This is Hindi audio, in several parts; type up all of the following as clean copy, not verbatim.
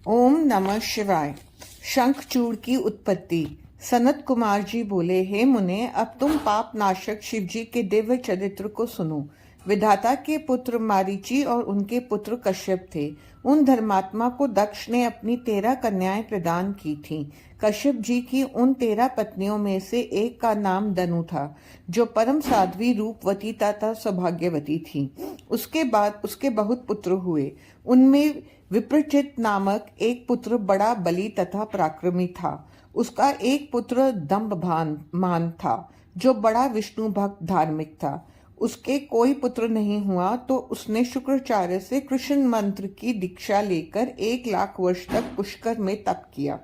ओम नमः शिवाय। शंखचूड़ की उत्पत्ति। सनत कुमार जी बोले, हे मुने, अब तुम पाप नाशक शिव जी के दिव्य चरित्र को सुनो। विधाता के पुत्र मारीची और उनके पुत्र कश्यप थे। उन धर्मात्मा को दक्ष ने अपनी 13 कन्याएं प्रदान की थीं। कश्यप जी की उन 13 पत्नियों में से एक का नाम दनु था, जो परम साध्वी, रूपवती तथा सौभाग्यवती थी। उसके बाद उसके बहुत पुत्र हुए। उनमें विप्रचित नामक एक पुत्र बड़ा बली तथा पराक्रमी था। उसका एक पुत्र दंभमान था, जो बड़ा विष्णु भक्त धार्मिक था। उसके कोई पुत्र नहीं हुआ तो उसने शुक्राचार्य से कृष्ण मंत्र की दीक्षा लेकर 1 लाख वर्ष तक पुष्कर में तप किया।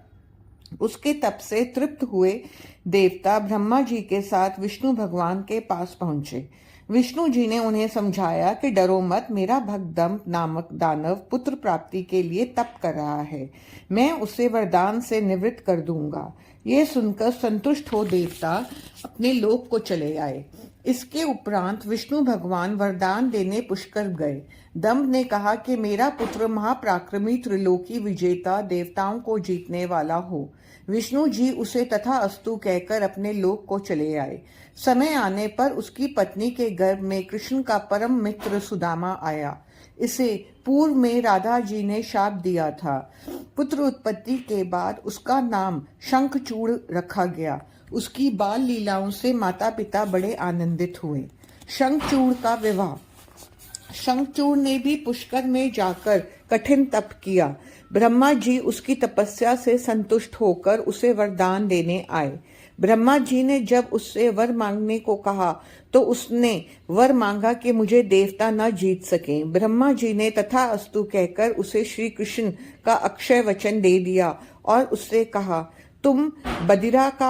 उसके तप से तृप्त हुए देवता ब्रह्मा जी के साथ विष्णु भगवान के पास पहुंचे। विष्णु जी ने उन्हें समझाया कि डरो मत, मेरा भक्त दंभ नामक दानव पुत्र प्राप्ति के लिए तप कर रहा है। मैं उसे वरदान से निवृत्त कर दूंगा। ये सुनकर संतुष्ट हो देवता अपने लोक को चले आए। इसके उपरांत विष्णु भगवान वरदान देने पुष्कर गए। दंभ ने कहा कि मेरा पुत्र महापराक्रमी, त्रिलोकी विजेता, देवताओं को जीतने वाला हो। विष्णु जी उसे तथा अस्तु कहकर अपने लोक को चले आए। समय आने पर उसकी पत्नी के गर्भ में कृष्ण का परम मित्र सुदामा आया। इसे पूर्व में राधा जी ने शाप दिया था। पुत्र उत्पत्ति के बाद उसका नाम शंखचूड़ रखा गया। उसकी बाल लीलाओं से माता पिता बड़े आनंदित हुए। शंखचूड़ का विवाह। शंखचूड़ ने भी पुष्कर में जाकर कठिन तप किया। ब्रह्मा जी उसकी तपस्या से संतुष्ट होकर उसे वरदान देने आए। ब्रह्मा जी ने जब उससे वर मांगने को कहा तो उसने वर मांगा कि मुझे देवता न जीत सके। ब्रह्मा जी ने तथास्तु कहकर उसे श्री कृष्ण का अक्षय वचन दे दिया और उससे कहा, तुम बद्रिया का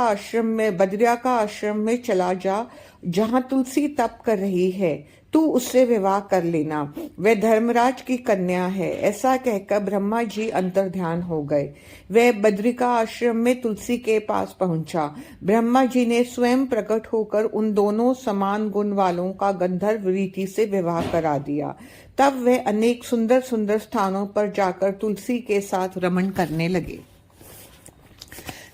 आश्रम में चला जा, जहां तुलसी तप कर रही है। तू उससे विवाह कर लेना, वह धर्मराज की कन्या है। ऐसा कहकर ब्रह्मा जी अंतर्ध्यान हो गए। वह बद्रिका आश्रम में तुलसी के पास पहुंचा। ब्रह्मा जी ने स्वयं प्रकट होकर उन दोनों समान गुण वालों का गंधर्व रीति से विवाह करा दिया। तब वह अनेक सुंदर सुंदर स्थानों पर जाकर तुलसी के साथ रमण करने लगे।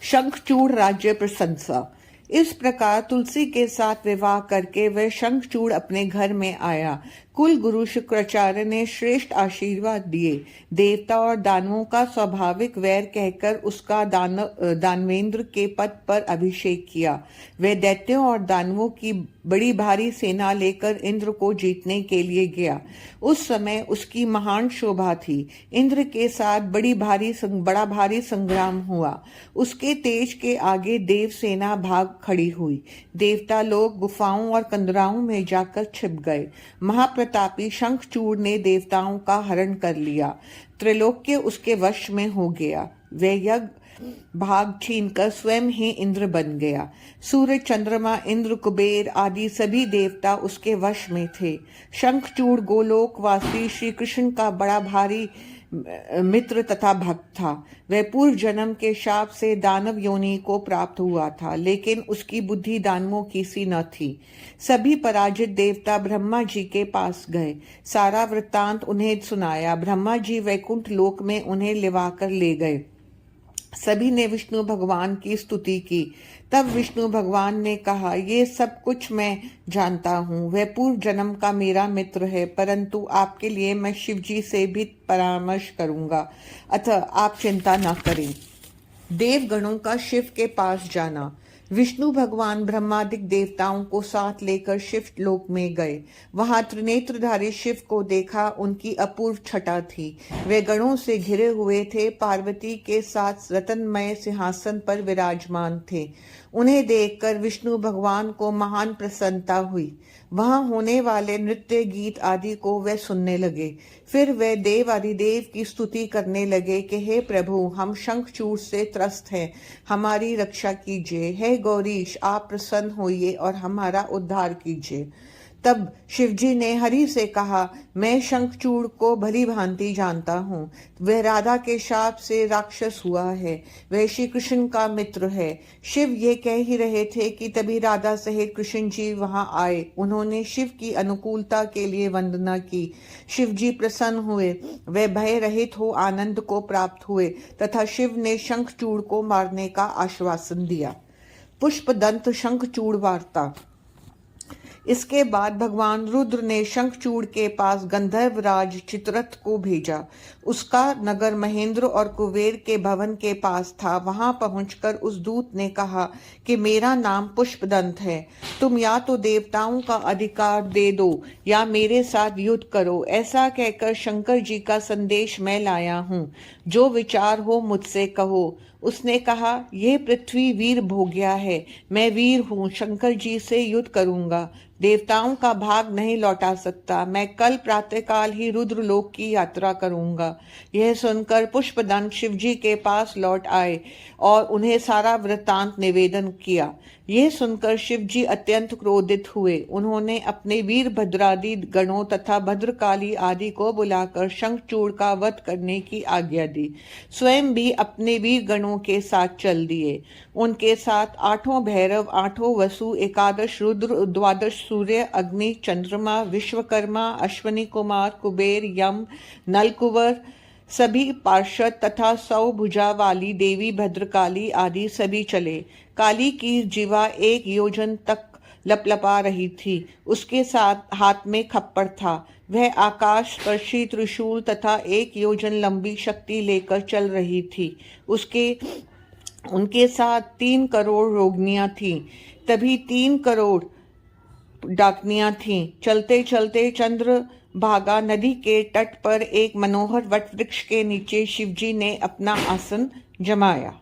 शंखचूड़ राज्य प्रशंसा। इस प्रकार तुलसी के साथ विवाह करके वह शंखचूड़ अपने घर में आया। कुल गुरु शुक्राचार्य ने श्रेष्ठ आशीर्वाद दिए। देवता और दानवों का स्वाभाविक वैर कहकर उसका दानवेंद्र के पद पर अभिषेक किया। वह दैत्यों और दानवों की बड़ी भारी सेना लेकर इंद्र को जीतने के लिए गया। उस समय उसकी महान शोभा थी। इंद्र के साथ बड़ा भारी संग्राम हुआ। उसके तेज के आगे देव सेना भाग खड़ी हुई। देवता लोग गुफाओं और कंदराओं में जाकर छिप गए। महाप्रतापी शंखचूड़ ने देवताओं का हरण कर लिया। त्रिलोक्य उसके वश में हो गया। वह यज्ञ भाग छीनकर स्वयं ही इंद्र बन गया। सूर्य, चंद्रमा, इंद्र, कुबेर आदि सभी देवता उसके वश में थे। शंखचूड़ गोलोकवासी श्री कृष्ण का बड़ा भारी मित्र तथा भक्त था। वह पूर्व जन्म के शाप से दानव योनि को प्राप्त हुआ था, लेकिन उसकी बुद्धि दानवों की सी न थी। सभी पराजित देवता ब्रह्मा जी के पास गए। सारा वृत्तांत उन्हें सुनाया। ब्रह्मा जी वैकुंठ लोक में उन्हें लिवाकर ले गए। सभी ने विष्णु भगवान की स्तुति की। तब विष्णु भगवान ने कहा, ये सब कुछ मैं जानता हूँ। वह पूर्व जन्म का मेरा मित्र है, परंतु आपके लिए मैं शिव जी से भी परामर्श करूंगा, अतः आप चिंता न करें। देवगणों का शिव के पास जाना। विष्णु भगवान ब्रह्मादिक देवताओं को साथ लेकर शिव लोक में गए। वहां त्रिनेत्रधारी शिव को देखा। उनकी अपूर्व छटा थी। वे गणों से घिरे हुए थे। पार्वती के साथ रत्नमय सिंहासन पर विराजमान थे। उन्हें देखकर विष्णु भगवान को महान प्रसन्नता हुई। वहां होने वाले नृत्य, गीत आदि को वे सुनने लगे। फिर वे देव आदिदेव की स्तुति करने लगे कि हे प्रभु, हम शंखचूड़ से त्रस्त हैं, हमारी रक्षा कीजिए। हे गौरीश, आप प्रसन्न होइए और हमारा उद्धार कीजिए। तब शिवजी ने हरि से कहा, मैं शंखचूड़ को भली भांति जानता हूँ। वह राधा के शाप से राक्षस हुआ है, वह श्री कृष्ण का मित्र है। शिव ये कह ही रहे थे कि तभी राधा सहित कृष्ण जी वहां आए। उन्होंने शिव की अनुकूलता के लिए वंदना की। शिव जी प्रसन्न हुए, वे भय रहित हो आनंद को प्राप्त हुए तथा शिव ने शंखचूड़ को मारने का आश्वासन दिया। पुष्पदंत शंखचूड़ वार्ता। इसके बाद भगवान रुद्र ने शंखचूड़ के पास गंधर्वराज चित्ररथ को भेजा। उसका नगर महेंद्र और कुबेर के भवन के पास था। वहां पहुंचकर उस दूत ने कहा कि मेरा नाम पुष्पदंत है, तुम या तो देवताओं का अधिकार दे दो या मेरे साथ युद्ध करो। ऐसा कहकर शंकर जी का संदेश मैं लाया हूँ, जो विचार हो मुझसे कहो। उसने कहा, यह पृथ्वी वीर भोग्या है, मैं वीर हूँ, शंकर जी से युद्ध करूंगा। देवताओं का भाग नहीं लौटा सकता, मैं कल प्रातःकाल ही रुद्रलोक की यात्रा करूंगा। यह सुनकर पुष्पदंत शिवजी के पास लौट आए और उन्हें सारा वृत्तांत निवेदन किया। यह सुनकर शिवजी अत्यंत क्रोधित हुए। उन्होंने अपने वीरभद्रादि गणों तथा भद्रकाली आदि को बुलाकर शंखचूड़ का वध करने की आज्ञा दी। स्वयं भी अपने वीर गणों के साथ चल दिए। उनके साथ 8 भैरव, 8 वसु, 11 रुद्र, 12 सूर्य, अग्नि, चंद्रमा, विश्वकर्मा, अश्वनी कुमार, कुबेर, यम, नलकुवर, सभी पार्षद तथा 100 भुजा वाली देवी भद्रकाली आदि सभी चले। काली की जीवा 1 योजन तक लपलपा रही थी। उसके साथ हाथ में खप्पर था। वह आकाश स्पर्शी त्रिशूल तथा 1 योजन लंबी शक्ति लेकर चल रही थी। उनके साथ 3 करोड़ रोगिणियां थीं। तभी 3 करोड़ डाकनियां थीं। चलते चलते चंद्र भागा नदी के तट पर एक मनोहर वट वृक्ष के नीचे शिवजी ने अपना आसन जमाया।